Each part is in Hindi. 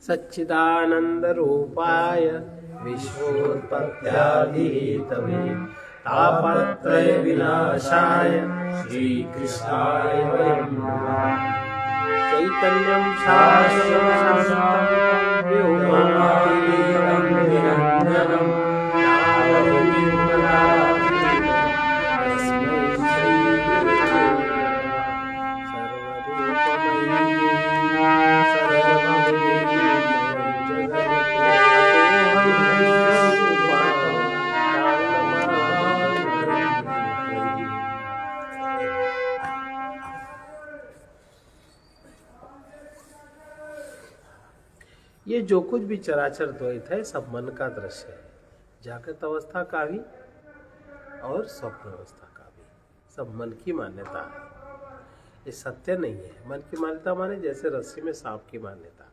सच्चिदानंद रूपाय विश्वोत्पत्त्यादिहेतवे तापत्रय विनाशाय श्रीकृष्णाय वयं नमः। चैतन्यं शाश्वतं व्योमातीतं निरञ्जनं ज्ञाननिधिं ददातीतं तस्मै श्रीगुरवे ये जो कुछ भी चराचर द्वैत है सब मन का दृश्य है। जागृत अवस्था का भी और स्वप्न अवस्था का भी सब मन की मान्यता है। ये सत्य नहीं है। मन की मान्यता माने जैसे रस्सी में सांप की मान्यता,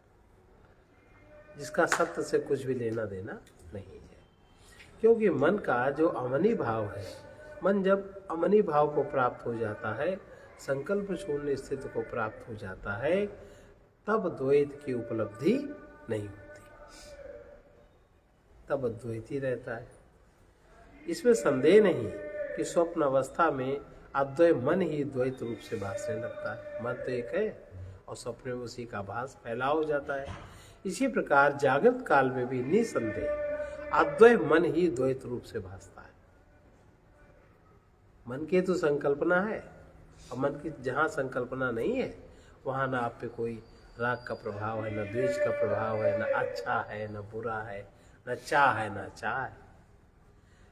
जिसका सत्य से कुछ भी लेना देना नहीं है। क्योंकि मन का जो अमनी भाव है, मन जब अमनी भाव को प्राप्त हो जाता है, संकल्प शून्य स्थिति को प्राप्त हो जाता है, तब द्वैत की उपलब्धि नहीं होती, तब अद्वैत ही रहता है। इसमें संदेह नहीं कि स्वप्न अवस्था में अद्वैत मन ही द्वैत रूप से भासने लगता है। मन तो एक है और स्वप्न में उसी का भास फैला हो जाता है। इसी प्रकार जागृत काल में भी निसंदेह अद्वैत मन ही द्वैत रूप से भासता है। मन की तो संकल्पना है, और मन की जहाँ संकल्पना नहीं है वहाँ ना आप पे कोई राग का प्रभाव है, न द्वेष का प्रभाव है, न अच्छा है न बुरा है, न चाह है न चाह है।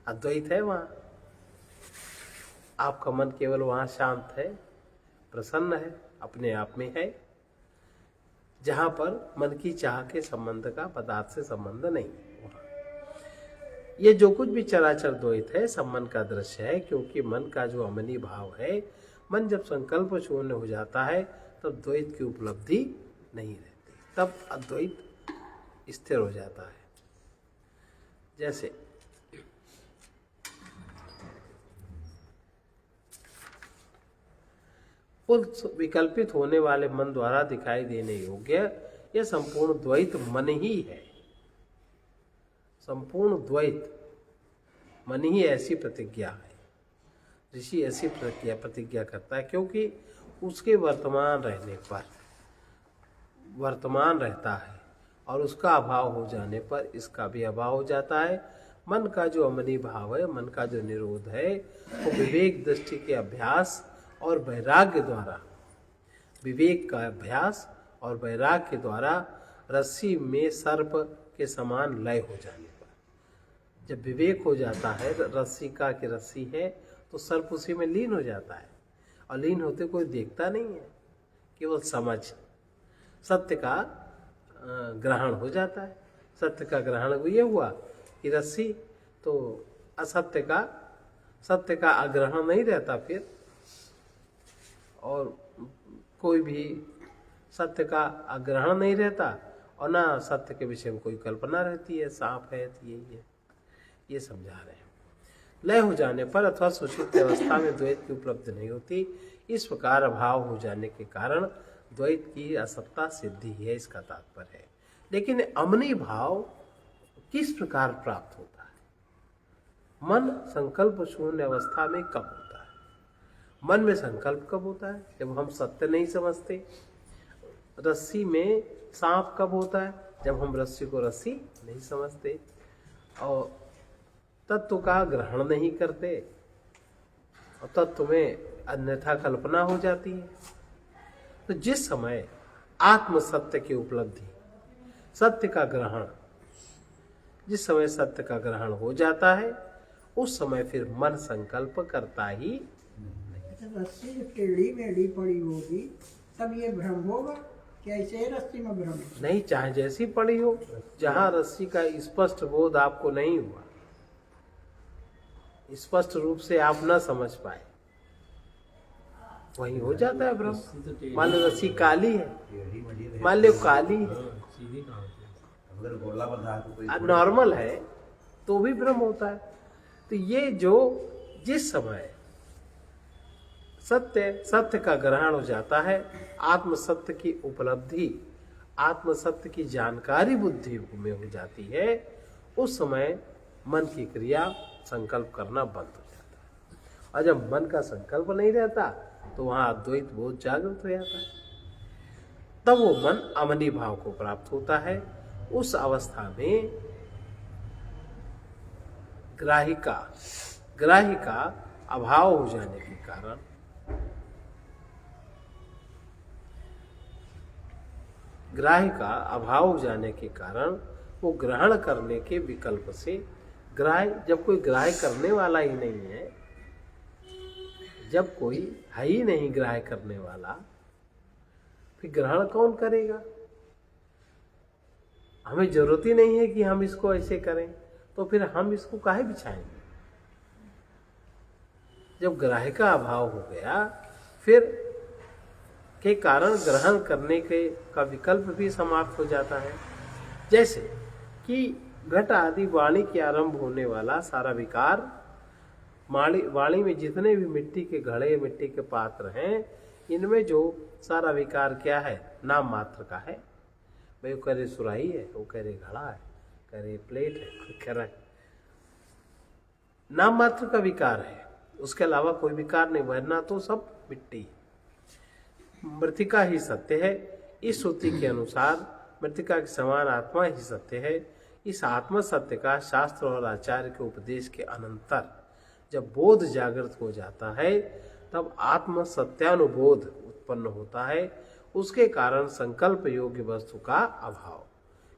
अद्वैत है वहाँ। आपका मन केवल वहाँ शांत है, प्रसन्न है, अपने आप में है, जहाँ पर मन की चाह के संबंध का पदार्थ से संबंध नहीं है। वहाँ ये जो कुछ भी चराचर द्वैत है सब मन का दृश्य है। क्योंकि मन का जो अमनी भाव है, मन जब संकल्प शून्य हो जाता है तब द्वैत की उपलब्धि नहीं रहती, तब अद्वैत स्थिर हो जाता है। जैसे उस विकल्पित होने वाले मन द्वारा दिखाई देने योग्य यह संपूर्ण द्वैत मन ही है। संपूर्ण द्वैत मन ही ऐसी प्रतिज्ञा है। ऋषि ऐसी प्रतिज्ञा करता है, क्योंकि उसके वर्तमान रहने पर वर्तमान रहता है और उसका अभाव हो जाने पर इसका भी अभाव हो जाता है। मन का जो अमनी भाव है, मन का जो निरोध है, वो विवेक दृष्टि के अभ्यास और वैराग्य द्वारा, विवेक का अभ्यास और वैराग्य के द्वारा रस्सी में सर्प के समान लय हो जाने पर, जब विवेक हो जाता है रस्सी का कि रस्सी है, तो सर्प उसी में लीन हो जाता है। और लीन होते कोई देखता नहीं है, केवल समझ सत्य का ग्रहण हो जाता है। सत्य का ग्रहण ये हुआ कि रस्सी तो असत्य का, सत्य का अग्रहण नहीं रहता फिर, और कोई भी सत्य का अग्रहण नहीं रहता, और ना सत्य के विषय में कोई कल्पना रहती है। सांप है तो यही है, ये समझा रहे हैं। लय हो जाने पर अथवा सुषुप्त अवस्था में द्वैत की उपलब्धि नहीं होती। इस प्रकार अभाव हो जाने के कारण द्वैत की असत्ता सिद्धि है, इसका तात्पर्य है। लेकिन अमनी भाव किस प्रकार प्राप्त होता है? मन संकल्प शून्य अवस्था में कब होता है? मन में संकल्प कब होता है? जब हम सत्य नहीं समझते। रस्सी में सांप कब होता है? जब हम रस्सी को रस्सी नहीं समझते और तत्व का ग्रहण नहीं करते, और तत्व में अन्यथा कल्पना हो जाती है। तो जिस समय आत्म सत्य की उपलब्धि, सत्य का ग्रहण, जिस समय सत्य का ग्रहण हो जाता है, उस समय फिर मन संकल्प करता ही नहीं। रस्सी टेढ़ी मेढ़ी पड़ी होगी तब ये भ्रम होगा, कैसे रस्सी में भ्रम नहीं, चाहे जैसी पड़ी हो, जहां रस्सी का स्पष्ट बोध आपको नहीं हुआ, स्पष्ट रूप से आप न समझ पाए, वही हो जाता है भ्रम। मान लो रस्सी काली है, मान लो काली है, नॉर्मल है तो भी भ्रम होता है। तो ये जो जिस समय सत्य का ग्रहण हो जाता है, आत्म सत्य की उपलब्धि आत्म सत्य की जानकारी बुद्धि में हो जाती है, उस समय मन की क्रिया संकल्प करना बंद हो जाता है। और जब मन का संकल्प नहीं रहता तो वहां अद्वैत बोध जागृत हो जाता है, तब वो मन अमनी भाव को प्राप्त होता है। उस अवस्था में ग्राही का अभाव हो जाने के कारण वो ग्रहण करने के विकल्प से जब कोई ग्राह्य करने वाला ही नहीं है, जब कोई है ही नहीं ग्राह्य करने वाला, फिर ग्रहण कौन करेगा? हमें जरूरत ही नहीं है कि हम इसको ऐसे करें, तो फिर हम इसको काहे बिछाएंगे? जब ग्राह्य का अभाव हो गया, फिर के कारण ग्रहण करने का विकल्प भी समाप्त हो जाता है। जैसे कि घट आदि वाणी के आरंभ होने वाला सारा विकार, वाणी में जितने भी मिट्टी के घड़े, मिट्टी के पात्र हैं, इनमें जो सारा विकार क्या है? नाम मात्र का है। भाई वो कह रहे सुराही है, वो कह रहे घड़ा है, कह रहे प्लेट है, कोई कह रहा है। नाम मात्र का विकार है, उसके अलावा कोई विकार नहीं, वरना तो सब मिट्टी। मृतिका ही सत्य है। इस श्रुति के अनुसार मृतिका के समान आत्मा ही सत्य है। इस आत्म सत्य का शास्त्र और आचार्य के उपदेश के अनंतर जब बोध जागृत हो जाता है, तब आत्म सत्यानुबोध उत्पन्न होता है। उसके कारण संकल्प योग्य वस्तु का अभाव,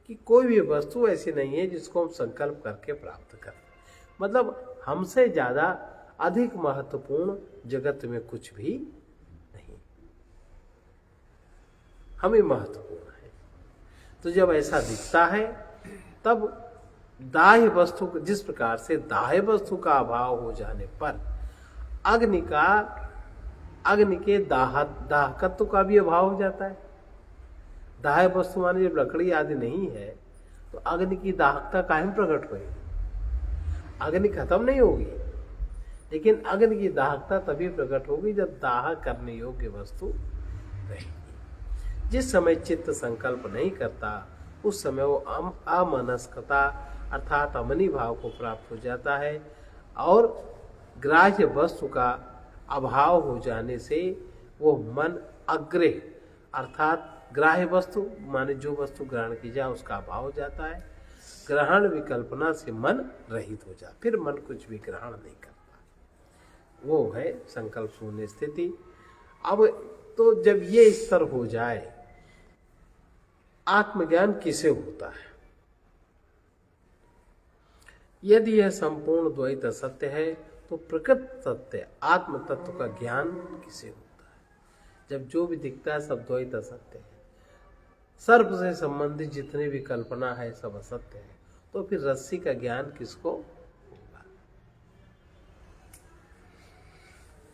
कि कोई भी वस्तु ऐसी नहीं है जिसको हम संकल्प करके प्राप्त करें। मतलब हमसे ज्यादा अधिक महत्वपूर्ण जगत में कुछ भी नहीं, हमें महत्वपूर्ण है। तो जब ऐसा दिखता है, तब दाह्य वस्तु, जिस प्रकार से दाह्य वस्तु का अभाव हो जाने पर अग्नि के दाहकत्व का भी अभाव हो जाता है। दाह्य वस्तु माने जब लकड़ी आदि नहीं है, तो अग्नि की दाहकता काहे प्रकट होगी? अग्नि खत्म नहीं होगी, लेकिन अग्नि की दाहकता तभी प्रकट होगी जब दाह करने योग्य वस्तु रहेगी। जिस समय चित्त संकल्प नहीं करता, उस समय वो अमनस्कता अर्थात अमनी भाव को प्राप्त हो जाता है, और ग्राह्य वस्तु का अभाव हो जाने से वो मन अग्रह अर्थात ग्राह्य वस्तु माने जो वस्तु ग्रहण की जाए उसका अभाव हो जाता है। ग्रहण विकल्पना से मन रहित हो जाता, फिर मन कुछ भी ग्रहण नहीं करता। वो है संकल्प शून्य स्थिति। अब तो जब ये स्तर हो जाए, आत्मज्ञान किसे होता है? यदि यह संपूर्ण द्वैत सत्य है, तो प्रकृत सत्य आत्म तत्व का ज्ञान किसे होता है? जब जो भी दिखता है सब द्वैत असत्य है, सर्प से संबंधित जितनी भी कल्पना है सब असत्य है, तो फिर रस्सी का ज्ञान किसको होगा?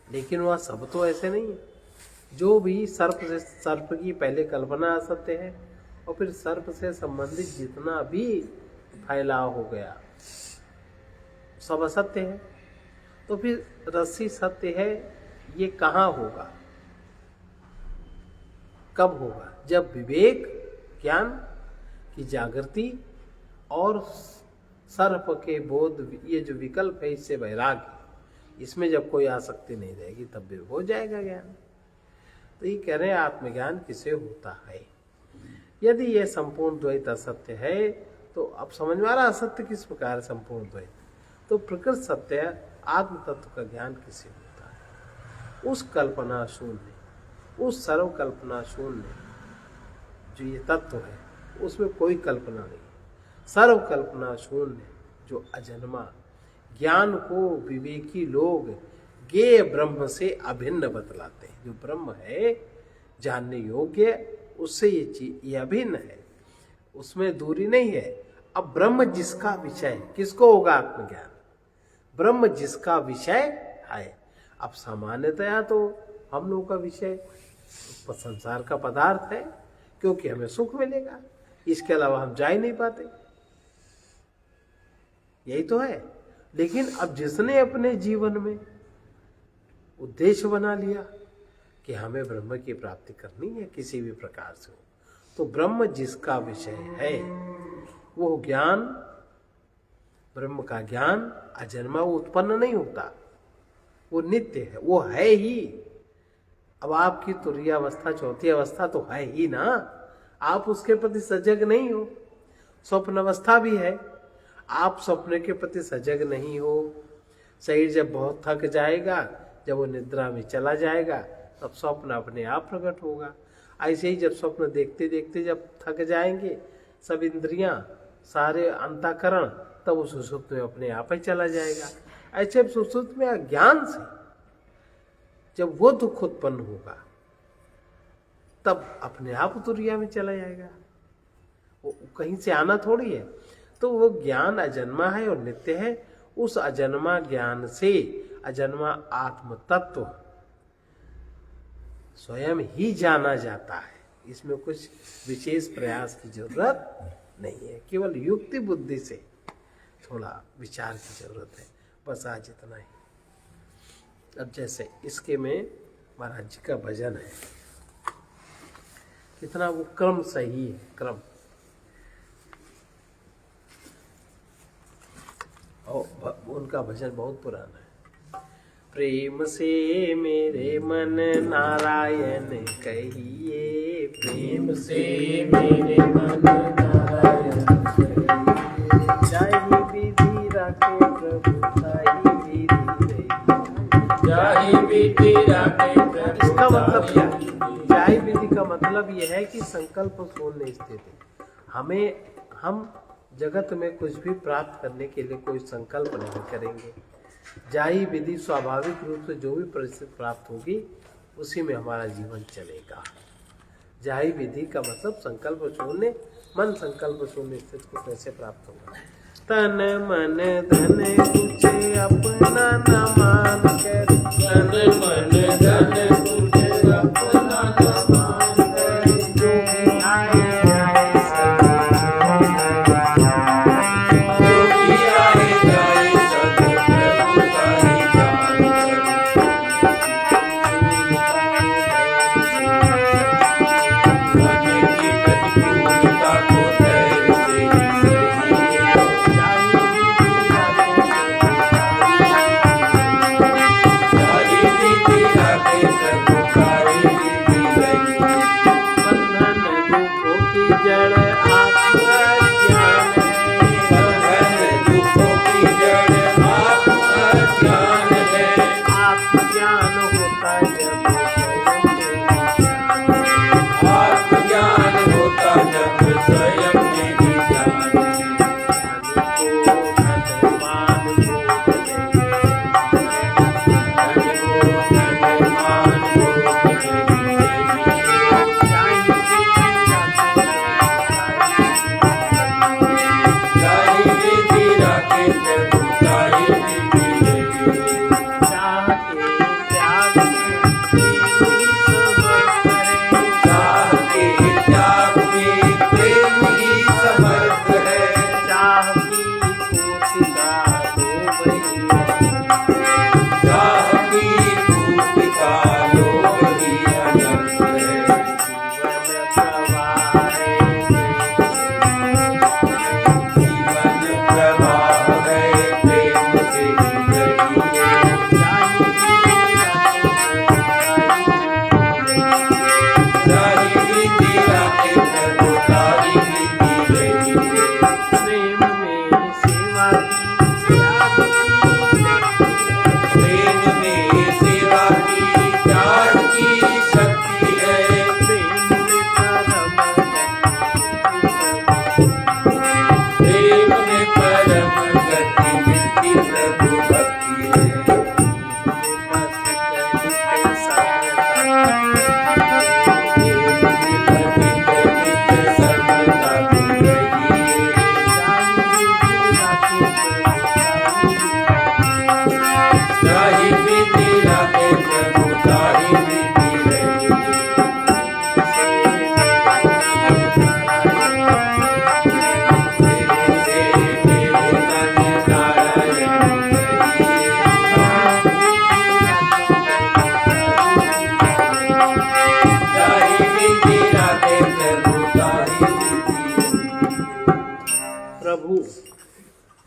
लेकिन वह सब तो ऐसे नहीं है। जो भी सर्प की पहले कल्पना असत्य है, और फिर सर्प से संबंधित जितना भी फैलाव हो गया सब असत्य है। तो फिर रस्सी सत्य है, ये कहाँ होगा, कब होगा? जब विवेक ज्ञान की जागृति और सर्प के बोध, ये जो विकल्प है, इससे वैराग्य, इसमें जब कोई आसक्ति नहीं रहेगी, तब भी हो जाएगा ज्ञान। तो ये कह रहे हैं आत्मज्ञान किसे होता है? यदि ये संपूर्ण द्वैत असत्य है, तो अब समझ में आ रहा असत्य किस प्रकार संपूर्ण द्वैत। तो प्रकृत सत्य आत्म तत्व का ज्ञान किसे होता है? उस कल्पना शून्य, उस सर्व कल्पना शून्य जो ये तत्व है, उसमें कोई कल्पना नहीं। सर्व कल्पना शून्य जो अजन्मा, ज्ञान को विवेकी लोग ज्ञेय ब्रह्म से अभिन्न बतलाते हैं। जो ब्रह्म है जानने योग्य, उससे ये चीज ये अभिन्न है, उसमें दूरी नहीं है। अब ब्रह्म जिसका विषय, किसको होगा आत्मज्ञान? ब्रह्म जिसका विषय है। अब सामान्यतया तो हम लोगों का विषय संसार का पदार्थ है, क्योंकि हमें सुख मिलेगा, इसके अलावा हम जा ही नहीं पाते, यही तो है। लेकिन अब जिसने अपने जीवन में उद्देश्य बना लिया कि हमें ब्रह्म की प्राप्ति करनी है किसी भी प्रकार से हो, तो ब्रह्म जिसका विषय है वो ज्ञान, ब्रह्म का ज्ञान अजन्मा, वो उत्पन्न नहीं होता, वो नित्य है, वो है ही। अब आपकी तुरीय अवस्था, चौथी अवस्था तो है ही ना, आप उसके प्रति सजग नहीं हो। स्वप्न अवस्था भी है, आप स्वप्न के प्रति सजग नहीं हो। शरीर जब बहुत थक जाएगा, जब वो निद्रा में चला जाएगा, तब स्वप्न अपने आप प्रकट होगा। ऐसे ही जब स्वप्न देखते देखते जब थक जाएंगे सब इंद्रियां, सारे अंतःकरण, तब वो सुषुप्त में अपने आप ही चला जाएगा। ऐसे सुषुप्त में अज्ञान से जब वो दुख उत्पन्न होगा, तब अपने आप तुरिया में चला जाएगा, वो कहीं से आना थोड़ी है। तो वो ज्ञान अजन्मा है और नित्य है। उस अजन्मा ज्ञान से अजन्मा आत्म तत्व स्वयं ही जाना जाता है। इसमें कुछ विशेष प्रयास की जरूरत नहीं है, केवल युक्ति बुद्धि से थोड़ा विचार की जरूरत है, बस आज इतना ही। अब जैसे इसके में महाराज जी का भजन है, कितना वो क्रम सही है, क्रम। और उनका भजन बहुत पुराना है। प्रेम से मेरे मन नारायण कहिए, प्रेम से मेरे मन नारायण कहिए, जाहि विधि राखे प्रभु ताहि विधि रही, जाहि विधि राखे प्रभु। इसका मतलब क्या है? जाहि विधि का मतलब यह है कि संकल्प शून्य स्थिति। हम जगत में कुछ भी प्राप्त करने के लिए कोई संकल्प नहीं करेंगे। जाहि विधि स्वाभाविक रूप से जो भी परिस्थिति प्राप्त होगी उसी में हमारा जीवन चलेगा। जाहि विधि का मतलब संकल्प शून्य, मन संकल्प शून्य स्थिति को कैसे प्राप्त होगा। तन मन धन कुछ अपना न मान कर, तन मन धन कुछ अपना न मान कर, जो भी आए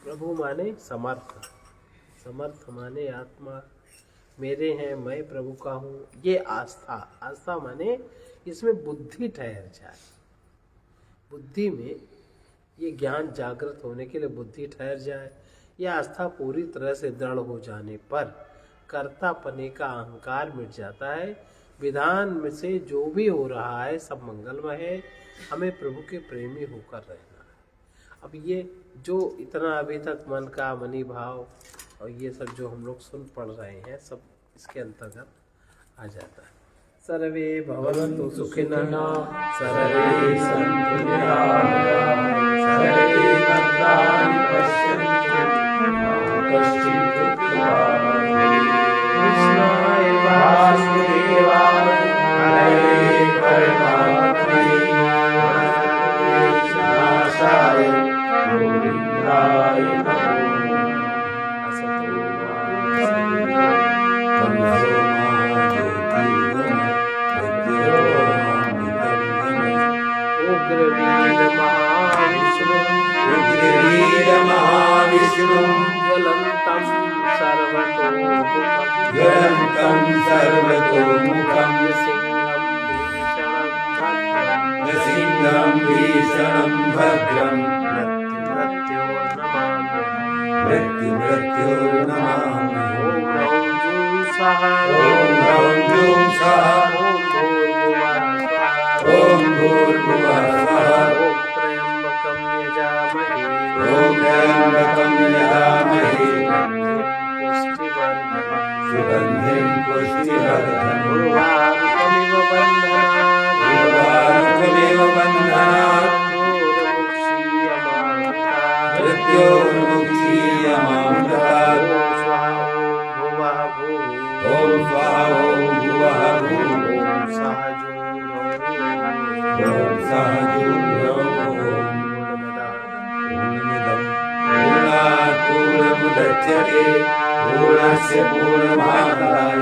प्रभु माने समर्थ, समर्थ माने आत्मा, मेरे हैं, मैं प्रभु का हूँ। ये आस्था, आस्था माने इसमें बुद्धि ठहर जाए। बुद्धि में ये ज्ञान जागृत होने के लिए बुद्धि ठहर जाए। यह आस्था पूरी तरह से दृढ़ हो जाने पर कर्तापने का अहंकार मिट जाता है। विधान में से जो भी हो रहा है सब मंगलमय है, हमें प्रभु के प्रेमी होकर रहना है। अब ये जो इतना अभी तक मन का मनी भाव और ये सब जो हम लोग सुन पढ़ रहे हैं सब इसके अंतर्गत आ जाता है। सर्वे भवन्तु सुखिनः, सर्वे सन्तु निरामयाः, सर्वे भद्राणि पश्यन्तु मा कश्चित् दुःखभाग् भवेत्। कृष्णाय वासुदेवाय हरये परमात्मने नाशाय गोविन्दाय नमो। असतो मा सद्गमः तमसो मा ज्योतिर्गमः उग्रवीर महाविष्णु, उग्रवीर महाविष्णु ज्वलन्तं सर्वतोमुखं, ज्वलन्तं सर्वतोमुखं नृसिंहं भीषणं भद्रं मृत्युर्नमाम्यहम्। ॐ ह्रौं जूं सः ॐ भूर्भुवः स्वः त्र्यम्बकं यजामहे, ॐ त्र्यम्बकं यजामहे सुगन्धिं पुष्टिवर्धनम्। उर्वारुकमिव बन्धनात्, उर्वारुकमिव बन्धनात् मृत्योर्मुक्षीयमामृतात्। ॐ स्वाहा ॐ भुवः भुवः ॐ पूर्णात् पूर्णमुदच्यते पूर्णस्य पूर्णमादाय